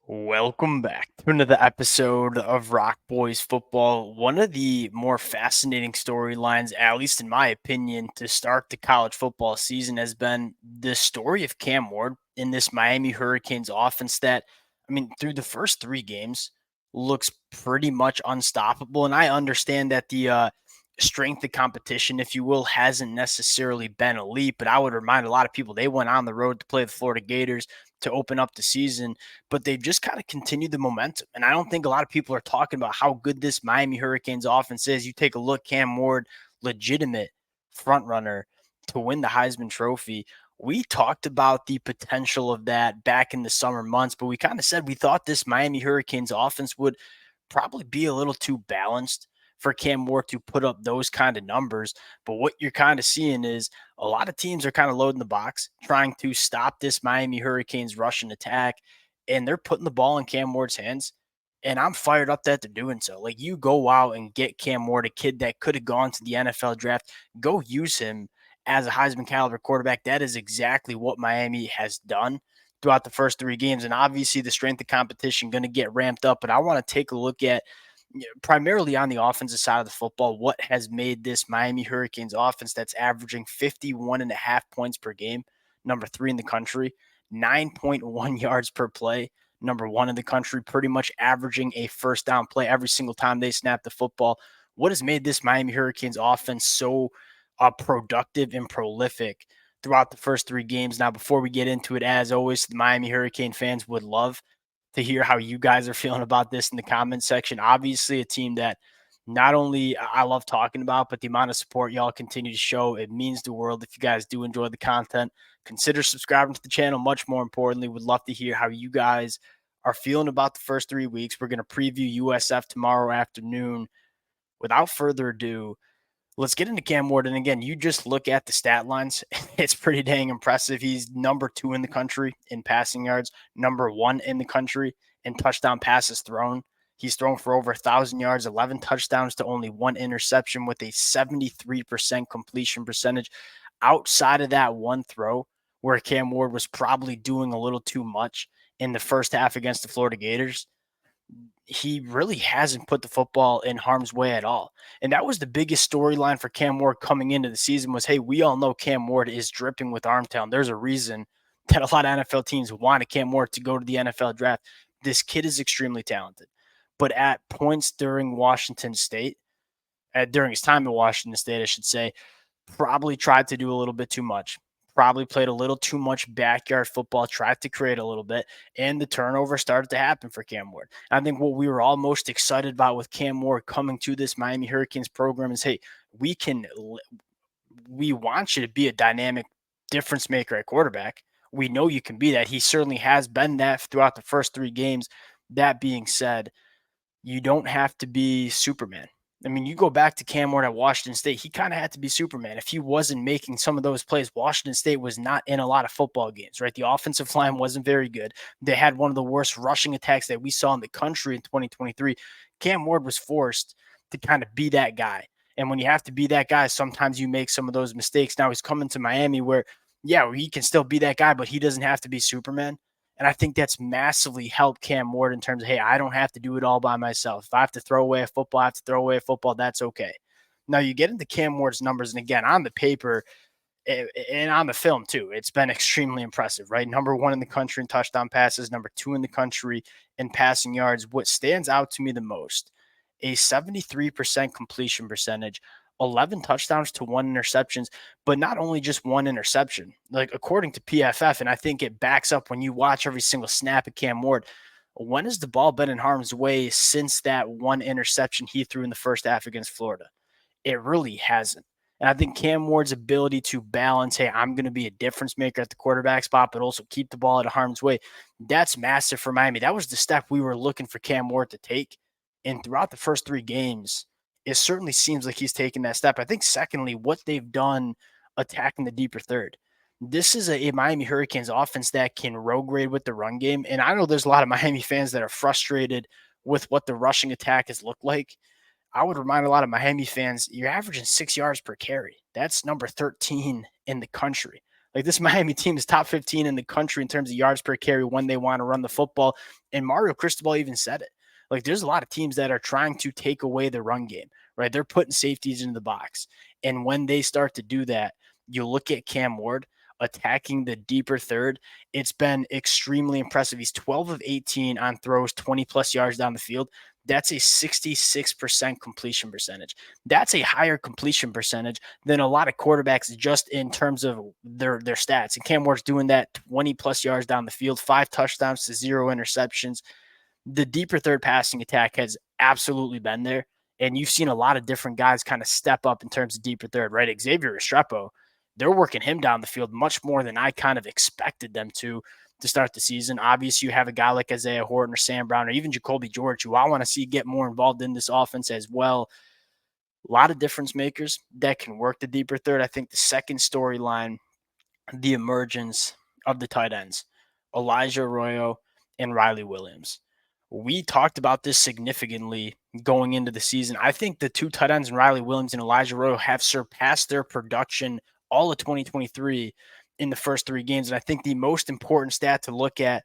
Welcome back to another episode of Rock Boys Football. One of the more fascinating storylines, at least in my opinion, to start the college football season has been the story of Cam Ward in this Miami Hurricanes offense that, through the first three games, looks pretty much unstoppable. And I understand that the strength of competition, if you will, hasn't necessarily been elite, but I would remind a lot of people they went on the road to play the Florida Gators to open up the season, but they've just kind of continued the momentum. And I don't think a lot of people are talking about how good this Miami Hurricanes offense is. You take a look, Cam Ward, legitimate front runner to win the Heisman Trophy. We talked about the potential of that back in the summer months, but we kind of said we thought this Miami Hurricanes offense would probably be a little too balanced for Cam Ward to put up those kind of numbers. But what you're kind of seeing is a lot of teams are kind of loading the box, trying to stop this Miami Hurricanes Russian attack, and they're putting the ball in Cam Ward's hands. And I'm fired up that they're doing so. Like, you go out and get Cam Ward, a kid that could have gone to the NFL draft, go use him as a Heisman caliber quarterback. That is exactly what Miami has done throughout the first three games. And obviously the strength of competition going to get ramped up. But I want to take a look at, primarily on the offensive side of the football, what has made this Miami Hurricanes offense that's averaging 51 and a half points per game, number three in the country, 9.1 yards per play, number one in the country, pretty much averaging a first down play every single time they snap the football. What has made this Miami Hurricanes offense so productive and prolific throughout the first three games? Now, before we get into it, as always, the Miami Hurricane fans would love to hear how you guys are feeling about this in the comments section. Obviously, a team that not only I love talking about, but the amount of support y'all continue to show, it means the world. If you guys do enjoy the content, consider subscribing to the channel. Much more importantly, would love to hear how you guys are feeling about the first 3 weeks. We're going to preview USF tomorrow afternoon. Without further ado, let's get into Cam Ward. And again, you just look at the stat lines. It's pretty dang impressive. He's number two in the country in passing yards, number one in the country in touchdown passes thrown. He's thrown for over 1,000 yards, 11 touchdowns to only one interception with a 73% completion percentage. Outside of that one throw where Cam Ward was probably doing a little too much in the first half against the Florida Gators, he really hasn't put the football in harm's way at all. And that was the biggest storyline for Cam Ward coming into the season was, hey, we all know Cam Ward is dripping with arm talent. There's a reason that a lot of NFL teams wanted Cam Ward to go to the NFL draft. This kid is extremely talented. But at points during Washington State, during his time in Washington State, I should say, probably tried to do a little bit too much. Probably played a little too much backyard football, tried to create a little bit, and the turnover started to happen for Cam Ward. I think what we were all most excited about with Cam Ward coming to this Miami Hurricanes program is, hey, we want you to be a dynamic difference maker at quarterback. We know you can be that. He certainly has been that throughout the first three games. That being said, you don't have to be Superman. I mean, you go back to Cam Ward at Washington State, he kind of had to be Superman. If he wasn't making some of those plays, Washington State was not in a lot of football games, right? The offensive line wasn't very good. They had one of the worst rushing attacks that we saw in the country in 2023. Cam Ward was forced to kind of be that guy. And when you have to be that guy, sometimes you make some of those mistakes. Now he's coming to Miami where, yeah, he can still be that guy, but he doesn't have to be Superman. And I think that's massively helped Cam Ward in terms of, hey, I don't have to do it all by myself. If I have to throw away a football, I have to throw away a football. That's okay. Now you get into Cam Ward's numbers, and again, on the paper and on the film too, it's been extremely impressive, right? Number one in the country in touchdown passes, number two in the country in passing yards. What stands out to me the most, a 73% completion percentage, 11 touchdowns to one interceptions, but not only just one interception. Like, according to PFF, and I think it backs up when you watch every single snap of Cam Ward, when has the ball been in harm's way since that one interception he threw in the first half against Florida? It really hasn't. And I think Cam Ward's ability to balance, hey, I'm going to be a difference maker at the quarterback spot, but also keep the ball out of harm's way, that's massive for Miami. That was the step we were looking for Cam Ward to take. And throughout the first three games, it certainly seems like he's taken that step. I think, secondly, what they've done attacking the deeper third. This is a Miami Hurricanes offense that can road grade with the run game. And I know there's a lot of Miami fans that are frustrated with what the rushing attack has looked like. I would remind a lot of Miami fans, you're averaging 6 yards per carry. That's number 13 in the country. Like this Miami team is top 15 in the country in terms of yards per carry when they want to run the football. And Mario Cristobal even said it. Like there's a lot of teams that are trying to take away the run game, right? They're putting safeties into the box. And when they start to do that, you look at Cam Ward attacking the deeper third. It's been extremely impressive. He's 12 of 18 on throws, 20 plus yards down the field. That's a 66% completion percentage. That's a higher completion percentage than a lot of quarterbacks just in terms of their stats. And Cam Ward's doing that 20 plus yards down the field, 5 touchdowns to 0 interceptions. The deeper third passing attack has absolutely been there. And you've seen a lot of different guys kind of step up in terms of deeper third, right? Xavier Restrepo, they're working him down the field much more than I kind of expected them to start the season. Obviously, you have a guy like Isaiah Horton or Sam Brown or even Jacoby George, who I want to see get more involved in this offense as well. A lot of difference makers that can work the deeper third. I think the second storyline, the emergence of the tight ends, Elijah Arroyo and Riley Williams. We talked about this significantly going into the season. I think the two tight ends, Riley Williams and Elijah Arroyo, have surpassed their production all of 2023 in the first 3 games. And I think the most important stat to look at,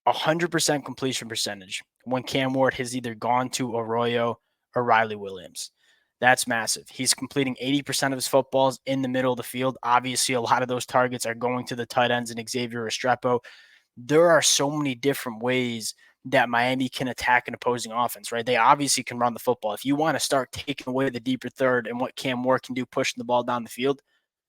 100% completion percentage when Cam Ward has either gone to Arroyo or Riley Williams. That's massive. He's completing 80% of his footballs in the middle of the field. Obviously, a lot of those targets are going to the tight ends and Xavier Restrepo. There are so many different ways that Miami can attack an opposing offense, right? They obviously can run the football. If you want to start taking away the deeper third and what Cam Ward can do pushing the ball down the field,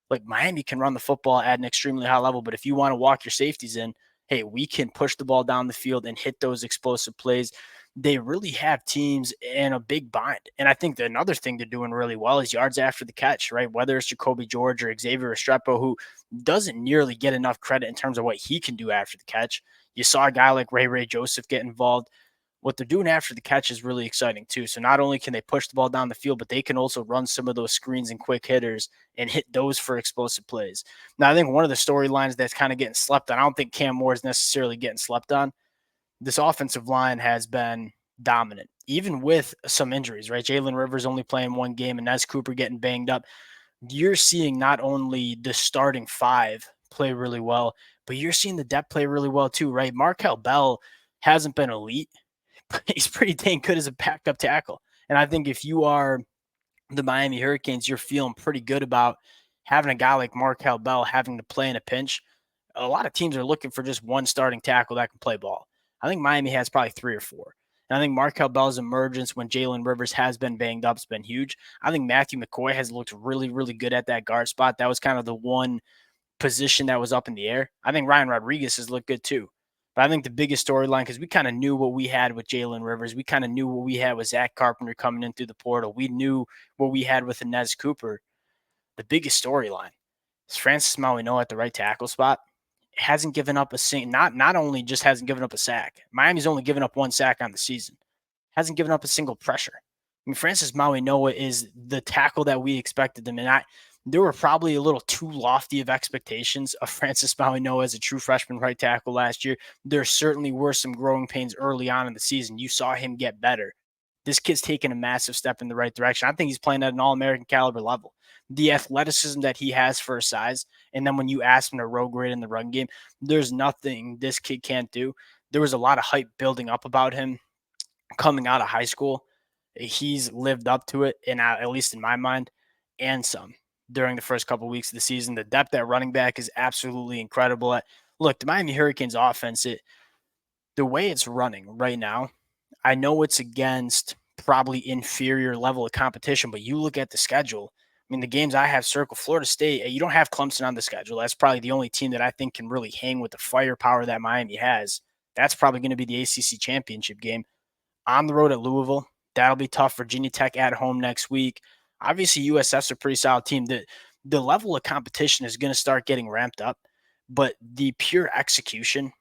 like Miami can run the football at an extremely high level. But if you want to walk your safeties in, hey, we can push the ball down the field and hit those explosive plays. They really have teams in a big bind. And I think that another thing they're doing really well is yards after the catch, right? Whether it's Jacoby George or Xavier Restrepo, who doesn't nearly get enough credit in terms of what he can do after the catch. You saw a guy like Ray Joseph get involved. What they're doing after the catch is really exciting too. So not only can they push the ball down the field, but they can also run some of those screens and quick hitters and hit those for explosive plays. Now, I think one of the storylines that's kind of getting slept on, I don't think Cam Moore is necessarily getting slept on. This offensive line has been dominant, even with some injuries, right? Jalen Rivers only playing 1 game and Nez Cooper getting banged up. You're seeing not only the starting 5 play really well, but you're seeing the depth play really well too, right? Markel Bell hasn't been elite, he's pretty dang good as a backup tackle. And I think if you are the Miami Hurricanes, you're feeling pretty good about having a guy like Markel Bell having to play in a pinch. A lot of teams are looking for just one starting tackle that can play ball. I think Miami has probably 3 or 4. And I think Markel Bell's emergence when Jalen Rivers has been banged up has been huge. I think Matthew McCoy has looked really, really good at that guard spot. That was kind of the one position that was up in the air. I think Ryan Rodriguez has looked good too. But I think the biggest storyline, because we kind of knew what we had with Jalen Rivers. We kind of knew what we had with Zach Carpenter coming in through the portal. We knew what we had with Inez Cooper. The biggest storyline is Francis Mauigoa at the right tackle spot. Hasn't given up a single, not only just hasn't given up a sack. Miami's only given up 1 sack on the season. Hasn't given up a single pressure. I mean, Francis Mauigoa is the tackle that we expected him. And there were probably a little too lofty of expectations of Francis Mauigoa as a true freshman right tackle last year. There certainly were some growing pains early on in the season. You saw him get better. This kid's taken a massive step in the right direction. I think he's playing at an All-American caliber level. The athleticism that he has for his size, and then when you ask him to road grade in the run game, there's nothing this kid can't do. There was a lot of hype building up about him coming out of high school. He's lived up to it, and at least in my mind, and some during the first couple of weeks of the season. The depth at running back is absolutely incredible. Look, the Miami Hurricanes offense, the way it's running right now, I know it's against probably inferior level of competition, but you look at the schedule. I mean, the games I have circled, Florida State, you don't have Clemson on the schedule. That's probably the only team that I think can really hang with the firepower that Miami has. That's probably going to be the ACC championship game. On the road at Louisville, that'll be tough. Virginia Tech at home next week. Obviously, USF's a pretty solid team. The level of competition is going to start getting ramped up, but the pure execution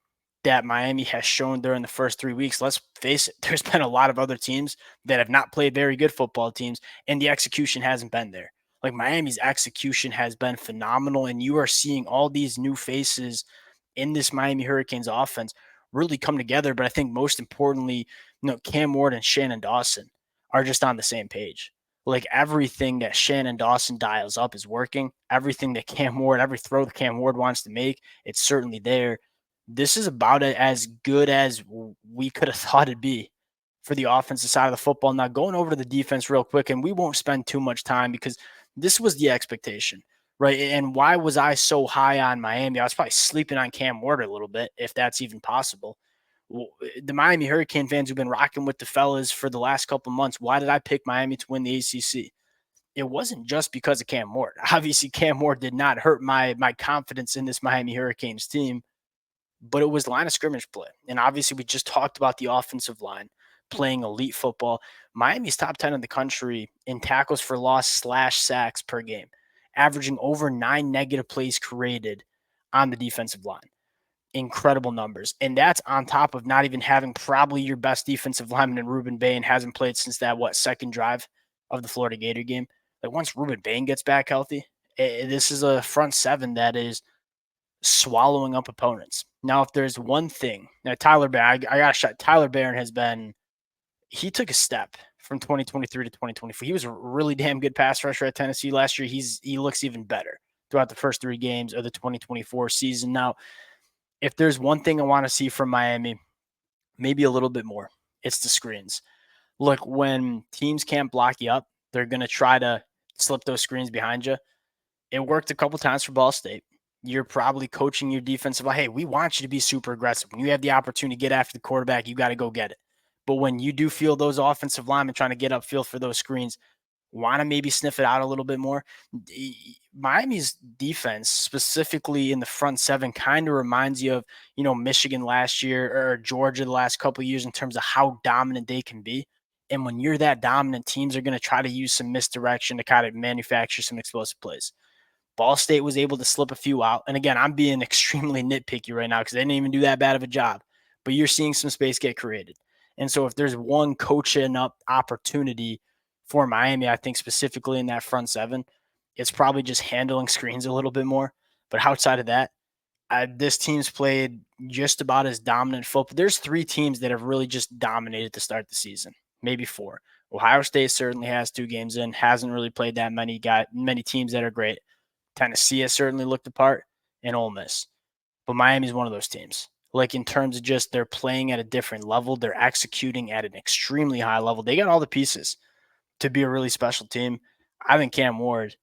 that Miami has shown during the first 3 weeks, let's face it, there's been a lot of other teams that have not played very good football teams, and the execution hasn't been there. Like Miami's execution has been phenomenal, and you are seeing all these new faces in this Miami Hurricanes offense really come together. But I think most importantly, Cam Ward and Shannon Dawson are just on the same page. Like everything that Shannon Dawson dials up is working. Everything that Cam Ward, every throw that Cam Ward wants to make, it's certainly there. This is about as good as we could have thought it'd be for the offensive side of the football. Now, going over to the defense real quick, and we won't spend too much time because this was the expectation, right? And why was I so high on Miami? I was probably sleeping on Cam Ward a little bit, if that's even possible. The Miami Hurricane fans who've been rocking with the fellas for the last couple months, why did I pick Miami to win the ACC? It wasn't just because of Cam Ward. Obviously, Cam Ward did not hurt my confidence in this Miami Hurricanes team, but it was line of scrimmage play. And obviously, we just talked about the offensive line playing elite football. Miami's top 10 in the country in tackles for loss / sacks per game, averaging over 9 negative plays created on the defensive line. Incredible numbers. And that's on top of not even having probably your best defensive lineman in Ruben Bain hasn't played since that, second drive of the Florida Gator game. Like once Ruben Bain gets back healthy, this is a front seven that is swallowing up opponents. Now, if there's one thing, now Tyler Barron, I got to shut. Tyler Barron he took a step from 2023 to 2024. He was a really damn good pass rusher at Tennessee last year. He looks even better throughout the first 3 games of the 2024 season. Now, if there's one thing I want to see from Miami, maybe a little bit more, it's the screens. Look, when teams can't block you up, they're going to try to slip those screens behind you. It worked a couple times for Ball State. You're probably coaching your defensive, hey, we want you to be super aggressive. When you have the opportunity to get after the quarterback, you got to go get it. But when you do feel those offensive linemen trying to get upfield for those screens, want to maybe sniff it out a little bit more. Miami's defense, specifically in the front seven, kind of reminds you of, Michigan last year or Georgia the last couple of years in terms of how dominant they can be. And when you're that dominant, teams are going to try to use some misdirection to kind of manufacture some explosive plays. Ball State was able to slip a few out. And again, I'm being extremely nitpicky right now because they didn't even do that bad of a job. But you're seeing some space get created. And so if there's one coaching up opportunity for Miami, I think specifically in that front seven, it's probably just handling screens a little bit more. But outside of that, this team's played just about as dominant football. There's 3 teams that have really just dominated to start the season, maybe 4. Ohio State certainly has 2 games in, hasn't really played that many teams that are great. Tennessee has certainly looked apart, and Ole Miss. But Miami's one of those teams. Like in terms of just they're playing at a different level, they're executing at an extremely high level. They got all the pieces to be a really special team. I think Cam Ward,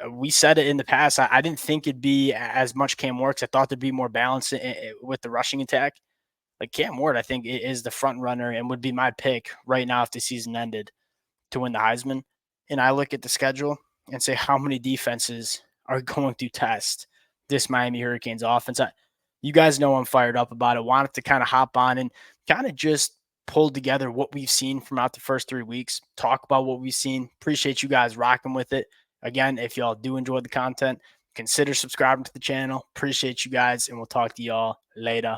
we said it in the past. I didn't think it'd be as much Cam Ward because I thought there'd be more balance with the rushing attack. Like Cam Ward, I think is the front runner and would be my pick right now if the season ended to win the Heisman. And I look at the schedule and say how many defenses are going to test this Miami Hurricanes offense. You guys know I'm fired up about it. Wanted to kind of hop on and kind of just pull together what we've seen from out the first 3 weeks, talk about what we've seen. Appreciate you guys rocking with it. Again, if y'all do enjoy the content, consider subscribing to the channel. Appreciate you guys, and we'll talk to y'all later.